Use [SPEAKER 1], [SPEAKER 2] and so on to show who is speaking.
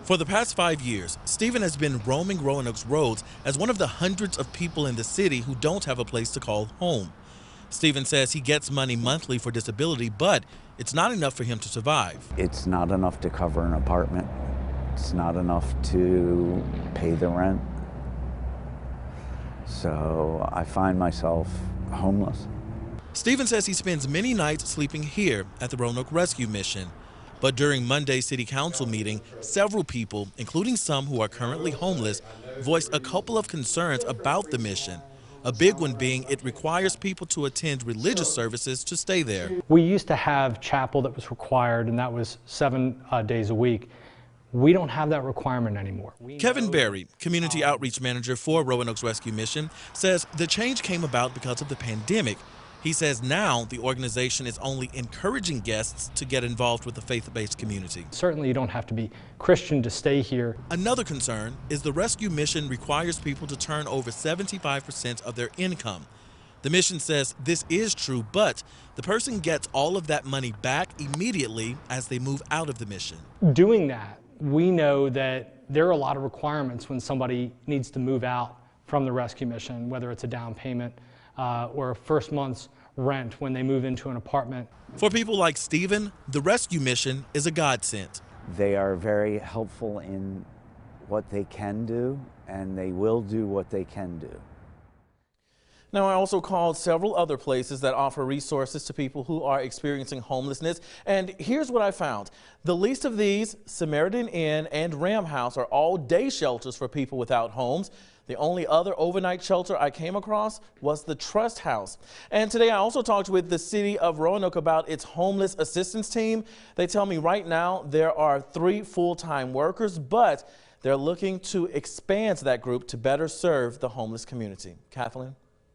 [SPEAKER 1] For the past 5 years, Stephen has been roaming Roanoke's roads as one of the hundreds of people in the city who don't have a place to call home. Stephen says he gets money monthly for disability, but it's not enough for him to survive.
[SPEAKER 2] It's not enough to cover an apartment. It's not enough to pay the rent. So I find myself homeless.
[SPEAKER 1] Stephen says he spends many nights sleeping here at the Roanoke Rescue Mission. But during Monday's city council meeting, several people, including some who are currently homeless, voiced a couple of concerns about the mission. A big one being it requires people to attend religious services to stay there.
[SPEAKER 3] We used to have chapel that was required, and that was 7 days a week. We don't have that requirement anymore.
[SPEAKER 1] Kevin Berry, Community Outreach Manager for Roanoke's Rescue Mission, says the change came about because of the pandemic. He says now the organization is only encouraging guests to get involved with the faith-based community.
[SPEAKER 3] Certainly you don't have to be Christian to stay here.
[SPEAKER 1] Another concern is the rescue mission requires people to turn over 75% of their income. The mission says this is true, but the person gets all of that money back immediately as they move out of the mission.
[SPEAKER 3] Doing that, we know that there are a lot of requirements when somebody needs to move out from the rescue mission, whether it's a down payment or a first month's rent when they move into an apartment.
[SPEAKER 1] For people like Stephen, the rescue mission is a godsend.
[SPEAKER 2] They are very helpful in what they can do, and they will do what they can do.
[SPEAKER 1] Now, I also called several other places that offer resources to people who are experiencing homelessness, and here's what I found. The least of these, Samaritan Inn and Ram House, are all day shelters for people without homes. The only other overnight shelter I came across was the Trust House. And today I also talked with the city of Roanoke about its homeless assistance team. They tell me right now there are 3 full-time workers, but they're looking to expand that group to better serve the homeless community. Kathleen?